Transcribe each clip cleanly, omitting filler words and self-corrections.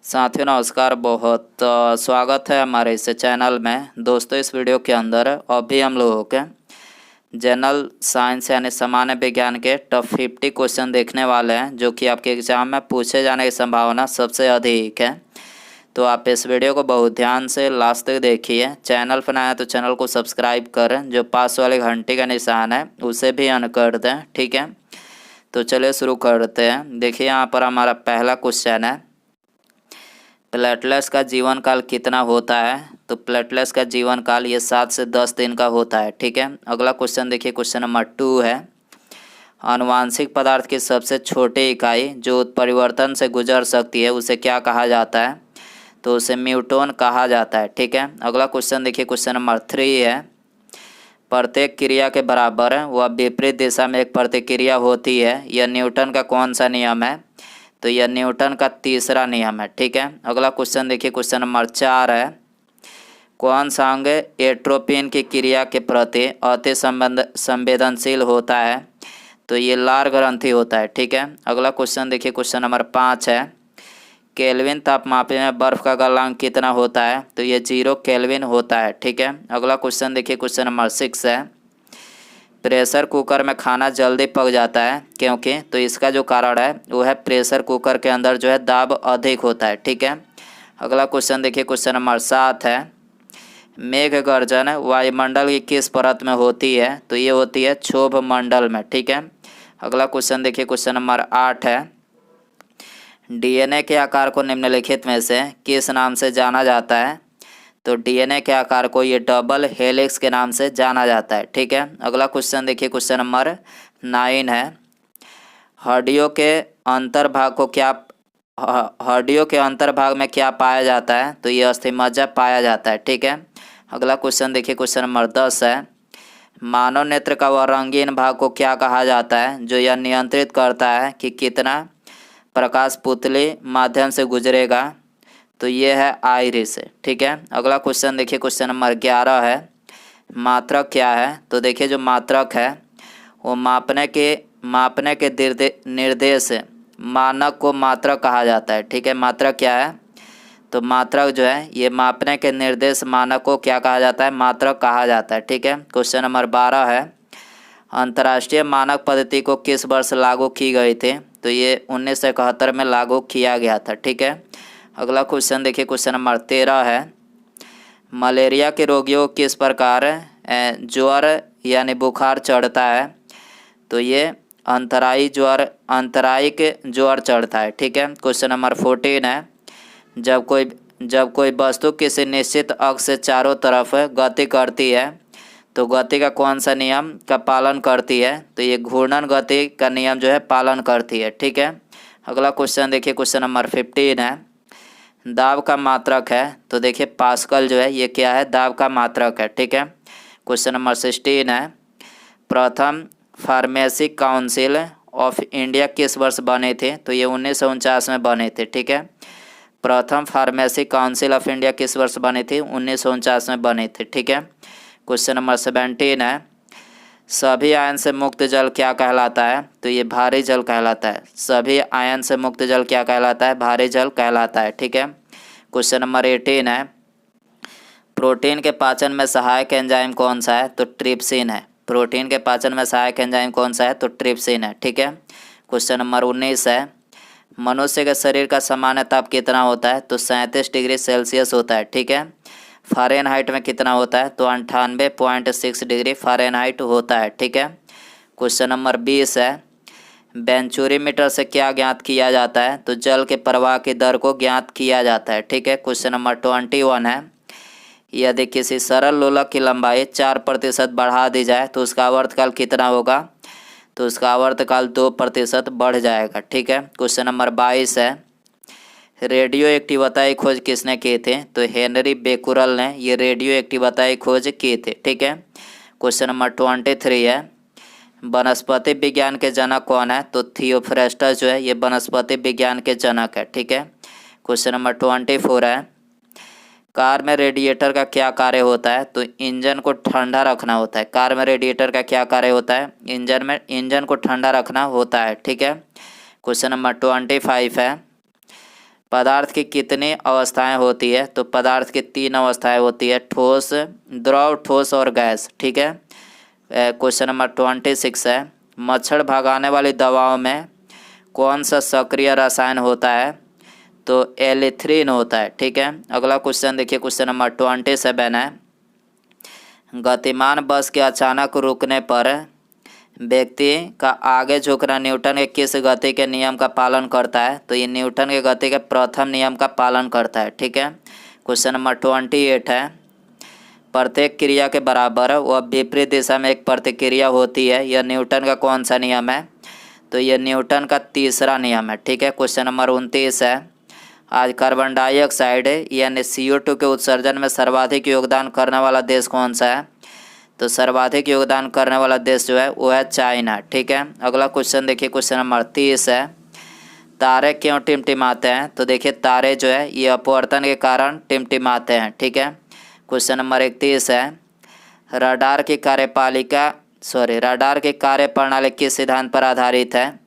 साथियों नमस्कार। बहुत स्वागत है हमारे इस चैनल में। दोस्तों इस वीडियो के अंदर अभी हम लोगों के जनरल साइंस यानी सामान्य विज्ञान के टॉप 50 क्वेश्चन देखने वाले हैं, जो कि आपके एग्जाम में पूछे जाने की संभावना सबसे अधिक है। तो आप इस वीडियो को बहुत ध्यान से लास्ट तक देखिए। चैनल पर नया है तो चैनल को सब्सक्राइब करें, जो पास वाले घंटे का निशान है उसे भी ऑन कर दें, ठीक है। तो चलिए शुरू करते हैं। देखिए यहाँ पर हमारा पहला क्वेश्चन है, प्लेटलेट्स का जीवन काल कितना होता है। तो प्लेटलेट्स का जीवन काल ये 7 से 10 दिन का होता है, ठीक है। अगला क्वेश्चन देखिए, क्वेश्चन नंबर 2 है, आनुवांशिक पदार्थ की सबसे छोटी इकाई जो उत्परिवर्तन से गुजर सकती है उसे क्या कहा जाता है। तो उसे म्यूटोन कहा जाता है, ठीक है। अगला क्वेश्चन देखिए, क्वेश्चन नंबर 3 है, प्रत्येक क्रिया के बराबर व विपरीत दिशा में एक प्रतिक्रिया होती है, यह न्यूटन का कौन सा नियम है। तो यह न्यूटन का तीसरा नियम है, ठीक है। अगला क्वेश्चन देखिए, क्वेश्चन नंबर 4 है, कौन सा अंग एट्रोपिन की क्रिया के प्रति अति संवेदनशील होता है। तो ये लार ग्रंथि होता है, ठीक है। अगला क्वेश्चन देखिए, क्वेश्चन नंबर 5 है, केल्विन तापमापी में बर्फ का गलनांक कितना होता है। तो ये 0 केल्विन होता है, ठीक है। अगला क्वेश्चन देखिए, क्वेश्चन नंबर 6 है, प्रेशर कुकर में खाना जल्दी पक जाता है क्योंकि। तो इसका जो कारण है वो है प्रेशर कुकर के अंदर जो है दाब अधिक होता है, ठीक है। अगला क्वेश्चन देखिए, क्वेश्चन नंबर 7 है, मेघ गर्जन वायुमंडल की किस परत में होती है। तो ये होती है क्षोभ मंडल में, ठीक है। अगला क्वेश्चन देखिए, क्वेश्चन नंबर 8 है, डीएनए के आकार को निम्नलिखित में से किस नाम से जाना जाता है। तो डीएनए के आकार को ये डबल हेलिक्स के नाम से जाना जाता है, ठीक है। अगला क्वेश्चन देखिए, क्वेश्चन नंबर 9 है, हड्डियों के अंतर्भाग को क्या हड्डियों के अंतर्भाग में क्या पाया जाता है। तो ये अस्थिमज्जा पाया जाता है, ठीक है। अगला क्वेश्चन देखिए, क्वेश्चन नंबर 10 है, मानव नेत्र का वह रंगीन भाग को क्या कहा जाता है जो यह नियंत्रित करता है कि कितना प्रकाश पुतली माध्यम से गुजरेगा। तो ये है आइरिस, ठीक है। अगला क्वेश्चन देखिए, क्वेश्चन नंबर 11 है, मात्रक क्या है। तो देखिए जो मात्रक है वो मापने के निर्देश मानक को मात्रक कहा जाता है, ठीक है। मात्रक क्या है। तो मात्रक जो है ये मापने के निर्देश मानक को क्या कहा जाता है, मात्रक कहा जाता है, ठीक है। क्वेश्चन नंबर 12 है, अंतर्राष्ट्रीय मानक पद्धति को किस वर्ष लागू की गई थी। तो ये 1971 में लागू किया गया था, ठीक है। अगला क्वेश्चन देखिए, क्वेश्चन नंबर 13 है, मलेरिया के रोगियों को किस प्रकार ज्वर यानी बुखार चढ़ता है। तो ये अंतरायिक ज्वर चढ़ता है, ठीक है। क्वेश्चन नंबर 14 है, जब कोई वस्तु किसी निश्चित अक्ष से चारों तरफ गति करती है तो गति का कौन सा नियम का पालन करती है। तो ये घूर्णन गति का नियम जो है पालन करती है, ठीक है। अगला क्वेश्चन देखिए, क्वेश्चन नंबर 15 है, दाब का मात्रक है। तो देखिए पास्कल जो है ये क्या है, दाब का मात्रक है, ठीक है। क्वेश्चन नंबर 16 है, प्रथम फार्मेसी काउंसिल ऑफ इंडिया किस वर्ष बने थे। तो ये 1949 में बने थे, ठीक है। प्रथम फार्मेसी काउंसिल ऑफ इंडिया किस वर्ष बने थे, 1949 में बने थे, ठीक है। क्वेश्चन नंबर 17 है, सभी आयन से मुक्त जल क्या कहलाता है। तो ये भारी जल कहलाता है। सभी आयन से मुक्त जल क्या कहलाता है, भारी जल कहलाता है, ठीक है। क्वेश्चन नंबर 18 है, प्रोटीन के पाचन में सहायक एंजाइम कौन सा है। तो ट्रिप्सिन है। प्रोटीन के पाचन में सहायक एंजाइम कौन सा है, तो ट्रिप्सिन है, ठीक है। क्वेश्चन नंबर 19 है, मनुष्य के शरीर का सामान्य ताप कितना होता है। तो 37 डिग्री सेल्सियस होता है, ठीक है। फ़ारेनहाइट में कितना होता है। तो 98.6 डिग्री फ़ारेनहाइट होता है, ठीक है। क्वेश्चन नंबर 20 है, बेंचुरीमीटर से क्या ज्ञात किया जाता है। तो जल के प्रवाह की दर को ज्ञात किया जाता है, ठीक है। क्वेश्चन नंबर 21 है, यदि किसी सरल लोलक की लंबाई 4% बढ़ा दी जाए तो उसका आवर्तकाल कितना होगा। तो उसका आवर्तकाल 2% बढ़ जाएगा, ठीक है। क्वेश्चन नंबर 22 है, रेडियो एक्टिवता की खोज किसने की थी। तो हेनरी बेकुरल ने ये रेडियो एक्टिवता की खोज की थी, ठीक है। क्वेश्चन नंबर 23 है, वनस्पति विज्ञान के जनक कौन है। तो थियोफ्रेस्टस जो है ये वनस्पति विज्ञान के जनक है, ठीक है। क्वेश्चन नंबर 24 है, कार में रेडिएटर का क्या कार्य होता है। तो इंजन को ठंडा रखना होता है। कार में रेडिएटर का क्या कार्य होता है, इंजन को ठंडा रखना होता है, ठीक है। क्वेश्चन नंबर 25 है, पदार्थ की कितनी अवस्थाएं होती है? तो पदार्थ की 3 अवस्थाएं होती है, ठोस, द्रव, ठोस और गैस। ठीक है। क्वेश्चन नंबर 26 है, मच्छर भगाने वाली दवाओं में कौन सा सक्रिय रसायन होता है? तो एलिथ्रीन होता है। ठीक है। अगला क्वेश्चन देखिए, क्वेश्चन नंबर 27 है, गतिमान बस के अचानक रुकने पर व्यक्ति का आगे झुकना न्यूटन के किस गति के नियम का पालन करता है? तो ये न्यूटन के गति के प्रथम नियम का पालन करता है। ठीक है। क्वेश्चन नंबर 28 है, प्रत्येक क्रिया के बराबर व विपरीत दिशा में एक प्रतिक्रिया होती है, यह न्यूटन का कौन सा नियम है? तो यह न्यूटन का तीसरा नियम है। ठीक है। क्वेश्चन नंबर 29 है, आज कार्बन डाइऑक्साइड यानी CO2 के उत्सर्जन में सर्वाधिक योगदान करने वाला देश कौन सा है? तो सर्वाधिक योगदान करने वाला देश जो है वो है चाइना। ठीक है। अगला क्वेश्चन देखिए, क्वेश्चन नंबर 30 है, तारे क्यों टिमटिमाते हैं? तो देखिए तारे जो है ये अपवर्तन के कारण टिमटिमाते हैं। ठीक है। क्वेश्चन नंबर 31 है, रडार की कार्यप्रणाली किस सिद्धांत पर आधारित है?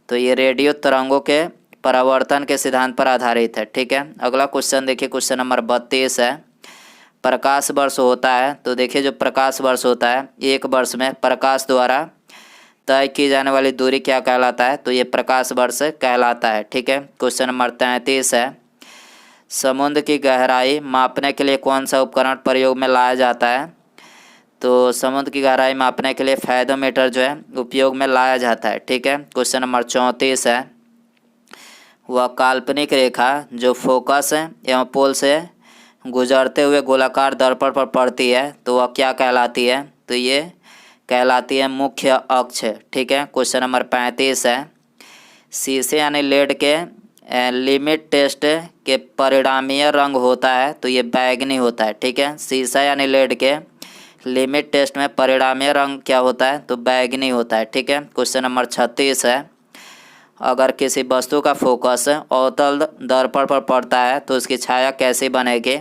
तो ये रेडियो तरंगों के परावर्तन के सिद्धांत पर आधारित है। ठीक है। अगला क्वेश्चन देखिए, क्वेश्चन नंबर 32 है, प्रकाश वर्ष होता है। तो देखिए जो प्रकाश वर्ष होता है, एक वर्ष में प्रकाश द्वारा तय की जाने वाली दूरी क्या कहलाता है? तो ये प्रकाश वर्ष कहलाता है। ठीक है। क्वेश्चन नंबर 33 है, समुद्र की गहराई मापने के लिए कौन सा उपकरण प्रयोग में लाया जाता है? तो समुद्र की गहराई मापने के लिए फायदोमीटर जो है उपयोग में लाया जाता है। ठीक है। क्वेश्चन नंबर 34 है, वह काल्पनिक रेखा जो फोकस एवं पोल से गुजरते हुए गोलाकार दर्पण पर पड़ती है, तो वह क्या कहलाती है? तो ये कहलाती है मुख्य अक्ष। ठीक है। क्वेश्चन नंबर 35 है, शीशे यानी लेड के लिमिट टेस्ट के परिणामीय रंग होता है। तो ये बैगनी होता है। ठीक है। शीशा यानी लेड के लिमिट टेस्ट में परिणामीय रंग क्या होता है? तो बैगनी होता है। ठीक है। क्वेश्चन नंबर 36 है, अगर किसी वस्तु का फोकस अवतल दर्पण पर पड़ता है तो उसकी छाया कैसी बनेगी?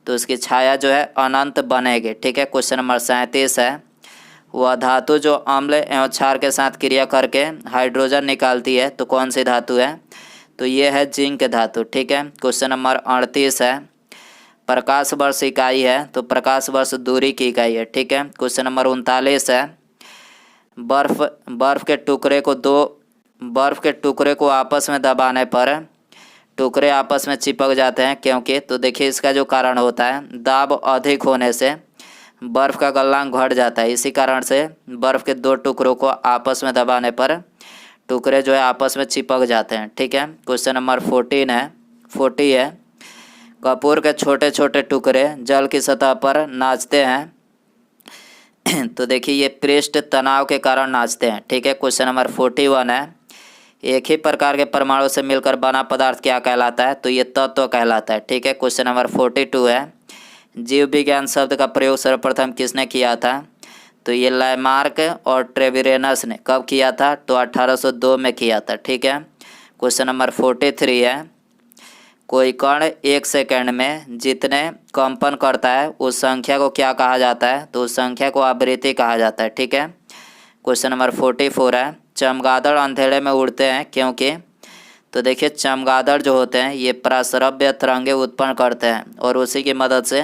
तो उसकी छाया जो है अनंत बनेगी। ठीक है। क्वेश्चन नंबर 37 है, वह धातु जो अम्ल एवं क्षार के साथ क्रिया करके हाइड्रोजन निकालती है, तो कौन सी धातु है? तो ये है जिंक धातु। ठीक है। क्वेश्चन नंबर 38 है, प्रकाश वर्ष इकाई है। तो प्रकाश वर्ष दूरी की इकाई है। ठीक है। क्वेश्चन नंबर 39 है, बर्फ के टुकड़े को आपस में दबाने पर टुकड़े आपस में चिपक जाते हैं, क्योंकि? तो देखिए इसका जो कारण होता है, दाब अधिक होने से बर्फ़ का गलनांक घट जाता है। इसी कारण से बर्फ़ के 2 टुकड़ों को आपस में दबाने पर टुकड़े जो है आपस में चिपक जाते हैं। ठीक है। क्वेश्चन नंबर 40 है, कपूर के छोटे छोटे टुकड़े जल की सतह पर नाचते हैं। तो देखिए ये पृष्ठ तनाव के कारण नाचते हैं। ठीक है। क्वेश्चन नंबर 41 है, एक ही प्रकार के परमाणु से मिलकर बना पदार्थ क्या कहलाता है? तो ये तत्व कहलाता है। ठीक है। क्वेश्चन नंबर 42 है, जीव विज्ञान शब्द का प्रयोग सर्वप्रथम किसने किया था? तो ये लैमार्क और ट्रेविरेनस ने कब किया था? तो 1802 में किया था। ठीक है। क्वेश्चन नंबर 43 है, कोई कण 1 सेकंड में जितने कंपन करता है उस संख्या को क्या कहा जाता है? तो उस संख्या को आवृत्ति कहा जाता है। ठीक है। क्वेश्चन नंबर 44 है, चमगादड़ अंधेरे में उड़ते हैं क्योंकि? तो देखिए चमगादड़ जो होते हैं ये प्राश्रव्य तरंगे उत्पन्न करते हैं और उसी की मदद से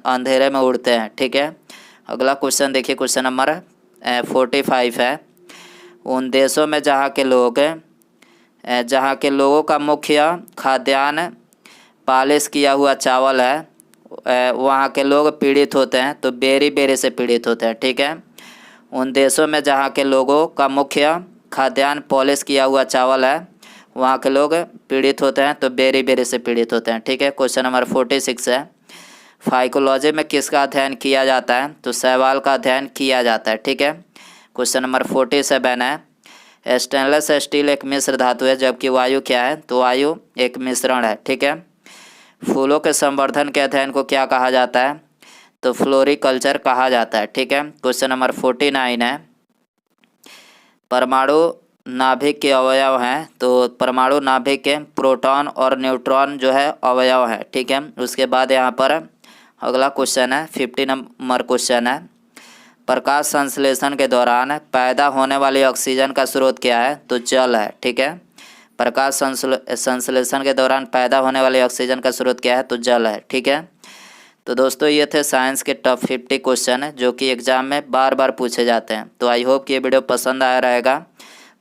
अंधेरे में उड़ते हैं। ठीक है। अगला क्वेश्चन देखिए, क्वेश्चन नंबर 45 है, उन देशों में जहाँ के लोगों का मुख्य खाद्यान्न पालिश किया हुआ चावल है, वहाँ के लोग पीड़ित होते हैं। तो बेरी से पीड़ित होते हैं। ठीक है। उन देशों में जहाँ के लोगों का मुख्य खाद्यान्न पॉलिश किया हुआ चावल है, वहाँ के लोग पीड़ित होते हैं। तो बेरी से पीड़ित होते हैं। ठीक है। क्वेश्चन नंबर 46 है, फाइकोलॉजी में किसका अध्ययन किया जाता है? तो शैवाल का अध्ययन किया जाता है। ठीक है। क्वेश्चन नंबर 47 है, स्टेनलेस स्टील एक मिश्र धातु है जबकि वायु क्या है? तो वायु एक मिश्रण है। ठीक है। फूलों के संवर्धन के अध्ययन को क्या कहा जाता है? तो फ्लोरिकल्चर कहा जाता है। ठीक है। क्वेश्चन नंबर 49 है, परमाणु नाभिक के अवयव हैं। तो परमाणु नाभिक के प्रोटॉन और न्यूट्रॉन जो है अवयव है। ठीक है। उसके बाद यहाँ पर अगला क्वेश्चन है, 50 नंबर क्वेश्चन है, प्रकाश संश्लेषण के दौरान पैदा होने वाली ऑक्सीजन का स्रोत क्या है? तो जल है। ठीक है। प्रकाश संश्लेषण के दौरान पैदा होने वाले ऑक्सीजन का स्रोत क्या है? तो जल है। ठीक है, तो दोस्तों ये थे साइंस के टॉप 50 क्वेश्चन है जो कि एग्जाम में बार बार पूछे जाते हैं। तो आई होप कि ये वीडियो पसंद आया रहेगा।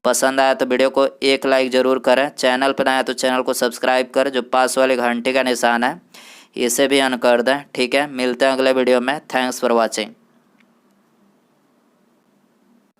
पसंद आया तो वीडियो को एक लाइक ज़रूर करें। चैनल पर आया तो चैनल को सब्सक्राइब करें, जो पास वाले घंटे का निशान है इसे भी ऑन कर दें। ठीक है, मिलते हैं अगले वीडियो में। Thanks for watching.